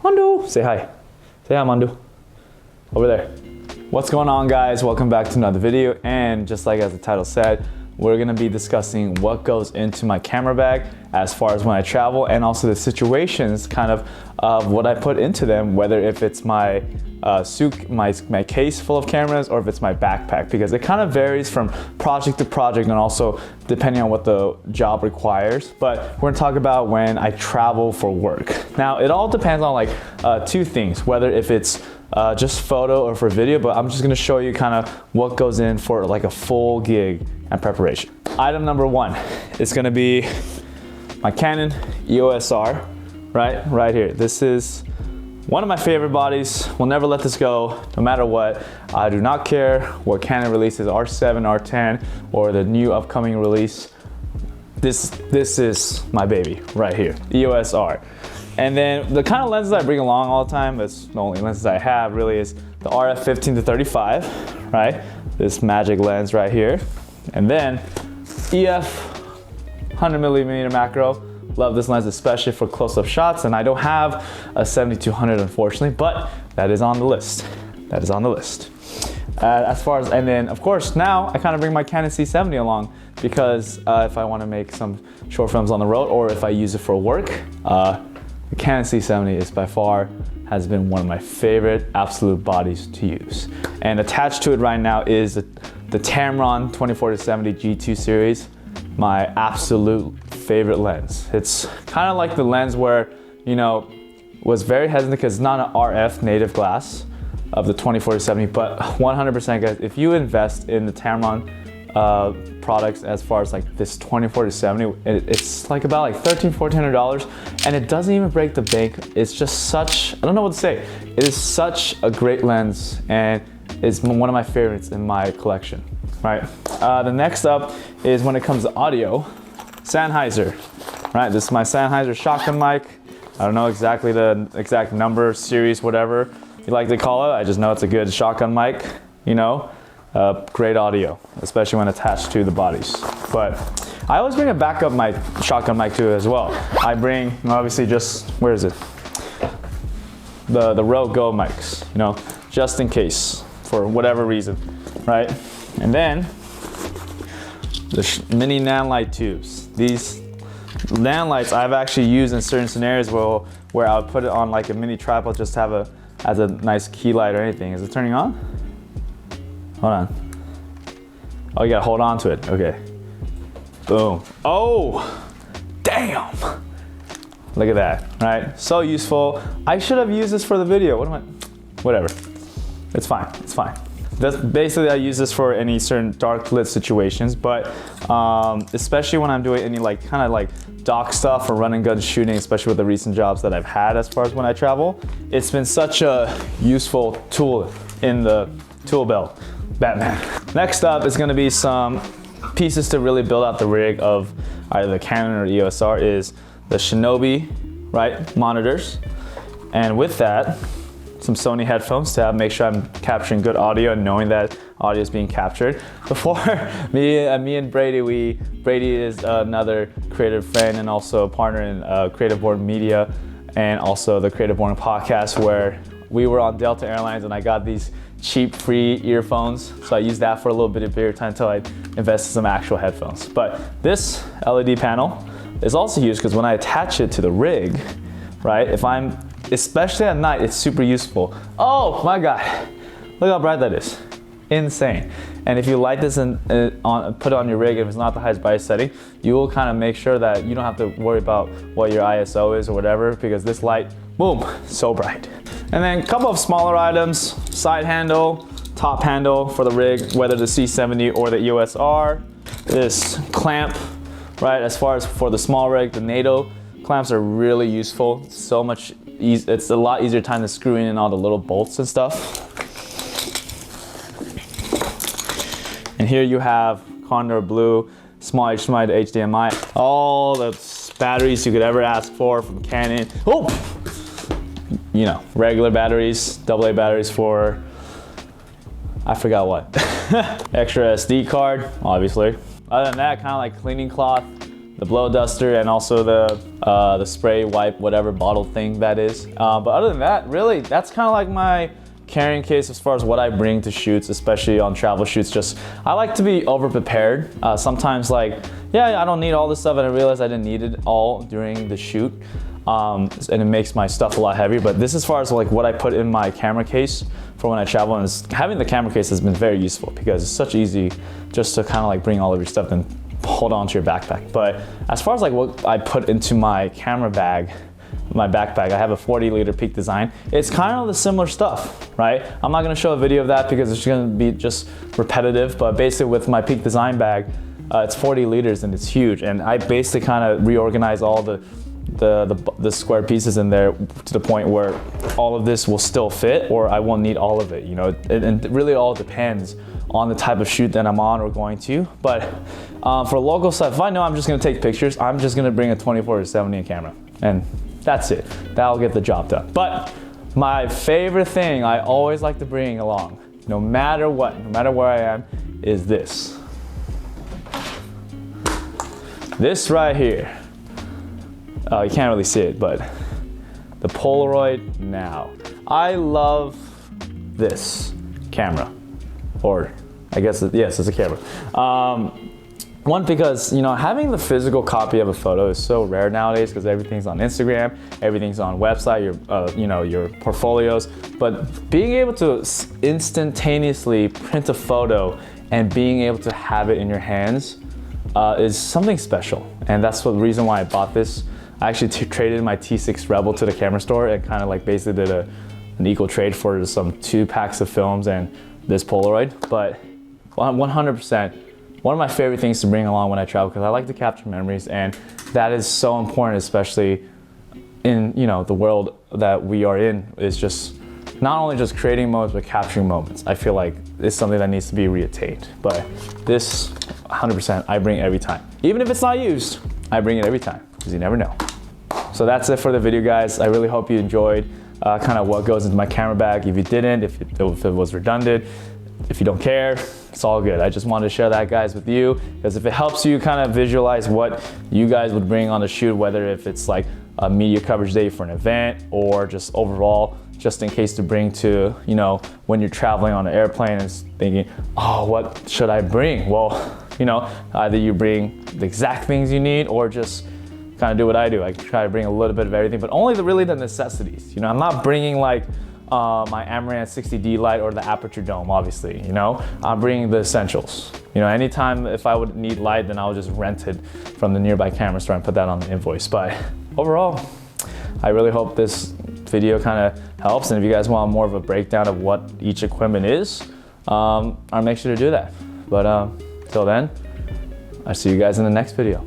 Mandu, say hi. Say hi, Mandu. Over there. What's going on, guys? Welcome back to another video. And just like as the title said, we're gonna be discussing what goes into my camera bag as far as when I travel, and also the situations kind of what I put into them, whether if it's my suit, my case full of cameras, or if it's my backpack, because it kind of varies from project to project and also depending on what the job requires. But we're gonna talk about when I travel for work. Now, it all depends on like two things, whether if it's just photo or for video, but I'm just gonna show you kind of what goes in for like a full gig and preparation. Item number one is gonna be my Canon EOS R, right here. This is one of my favorite bodies. We'll never let this go, no matter what. I do not care what Canon releases, R7, R10, or the new upcoming release. This is my baby right here, EOS R. And then the kind of lenses I bring along all the time, that's the only lenses I have really, is the RF 15-35, right? This magic lens right here. And then EF 100mm macro. Love this lens, especially for close-up shots, and I don't have a 7200 unfortunately, but that is on the list. That is on the list. As far as, and then of course now I kind of bring my Canon C70 along because if I want to make some short films on the road, or if I use it for work, the Canon C70 is by far has been one of my favorite absolute bodies to use. And attached to it right now is the Tamron 24-70 G2 series, my absolute favorite lens. It's kind of like the lens where, you know, was very hesitant because it's not an RF native glass of the 24-70, but 100% guys, if you invest in the Tamron products as far as like this 24-70, it's like about like $1,300-$1,400, and it doesn't even break the bank. It's just such, I don't know what to say. It is such a great lens, and it's one of my favorites in my collection, right? The next up is when it comes to audio, Sennheiser, right? This is my Sennheiser shotgun mic. I don't know exactly the exact number, series, whatever you like to call it. I just know it's a good shotgun mic, you know? Great audio, especially when attached to the bodies. But I always bring a backup my shotgun mic too as well. I bring, obviously, just, where is it? The Rode Go mics, you know, just in case, for whatever reason, right? And then, the mini nanlite tubes. These nanlites I've actually used in certain scenarios where I would put it on like a mini tripod just to have as a nice key light or anything. Is it turning on? Hold on. Oh, you gotta hold on to it. Okay. Boom. Oh, damn. Look at that, right? So useful. I should have used this for the video. Whatever. It's fine, it's fine. That's basically, I use this for any certain dark lit situations, but especially when I'm doing any like kind of like doc stuff or run and gun shooting, especially with the recent jobs that I've had as far as when I travel, it's been such a useful tool in the tool belt. Batman. Next up is gonna be some pieces to really build out the rig of either the Canon or EOS R, is the Shinobi, right, monitors. And with that, some Sony headphones to make sure I'm capturing good audio and knowing that audio is being captured. Before, me and Brady, Brady is another creative friend and also a partner in Creative Born Media and also the Creative Born podcast, where we were on Delta Airlines and I got these cheap free earphones. So I used that for a little bit of period of time until I invested in some actual headphones. But this LED panel is also used because when I attach it to the rig, right, especially at night, it's super useful. Oh my God, look how bright that is. Insane. And if you light this and put it on your rig, if it's not the highest brightest setting, you will kind of make sure that you don't have to worry about what your ISO is or whatever, because this light, boom, so bright. And then a couple of smaller items, side handle, top handle for the rig, whether the C70 or the EOS R. This clamp, right, as far as for the small rig, the NATO clamps are really useful. So much it's a lot easier time than screwing in all the little bolts and stuff. And here you have Condor Blue, small HDMI to HDMI, all the batteries you could ever ask for from Canon. Oh, you know, regular batteries, AA batteries for, I forgot what. Extra SD card, obviously. Other than that, kind of like cleaning cloth, the blow duster, and also the the spray wipe, whatever bottle thing that is. But other than that, really, that's kind of like my carrying case as far as what I bring to shoots, especially on travel shoots. Just, I like to be over prepared. Sometimes like, yeah, I don't need all this stuff, and I realized I didn't need it all during the shoot. And it makes my stuff a lot heavier. But this, as far as like what I put in my camera case for when I travel, and having the camera case has been very useful because it's such easy just to kind of like bring all of your stuff and hold on to your backpack. But as far as like what I put into my camera bag, my backpack, I have a 40-liter Peak Design. It's kind of the similar stuff, right? I'm not gonna show a video of that because it's gonna be just repetitive, but basically with my Peak Design bag, it's 40 liters and it's huge. And I basically kind of reorganize all the square pieces in there to the point where all of this will still fit, or I won't need all of it, you know? And it really all depends on the type of shoot that I'm on or going to. But for local stuff, if I know I'm just gonna take pictures, I'm just gonna bring a 24-70 camera, and that's it. That'll get the job done. But my favorite thing I always like to bring along, no matter what, no matter where I am, is this. This right here. You can't really see it, but the Polaroid Now. I love this camera, or I guess, yes, it's a camera. One, because, you know, having the physical copy of a photo is so rare nowadays because everything's on Instagram, everything's on website, you know, your portfolios. But being able to instantaneously print a photo and being able to have it in your hands is something special. And that's the reason why I bought this. I actually traded my T6 Rebel to the camera store and kind of like basically did an equal trade for some 2 packs of films and this Polaroid. But 100%. One of my favorite things to bring along when I travel, because I like to capture memories, and that is so important, especially in, you know, the world that we are in, is just not only just creating moments, but capturing moments. I feel like it's something that needs to be reattained. But this, 100%, I bring every time. Even if it's not used, I bring it every time, because you never know. So that's it for the video, guys. I really hope you enjoyed kind of what goes into my camera bag. If you didn't, if it was redundant, if you don't care, it's all good. I just wanted to share that, guys, with you, because if it helps you kind of visualize what you guys would bring on the shoot, whether if it's like a media coverage day for an event or just overall, just in case to bring to, you know, when you're traveling on an airplane and thinking, oh, what should I bring? Well, you know, either you bring the exact things you need or just kind of do what I do. I try to bring a little bit of everything, but only really the necessities. You know, I'm not bringing like my Amaranth 60D light or the aperture dome, obviously, you know. I'm bringing the essentials. You know, anytime if I would need light, then I'll just rent it from the nearby camera store and put that on the invoice. But overall, I really hope this video kind of helps. And if you guys want more of a breakdown of what each equipment is, I'll make sure to do that. But till then, I'll see you guys in the next video.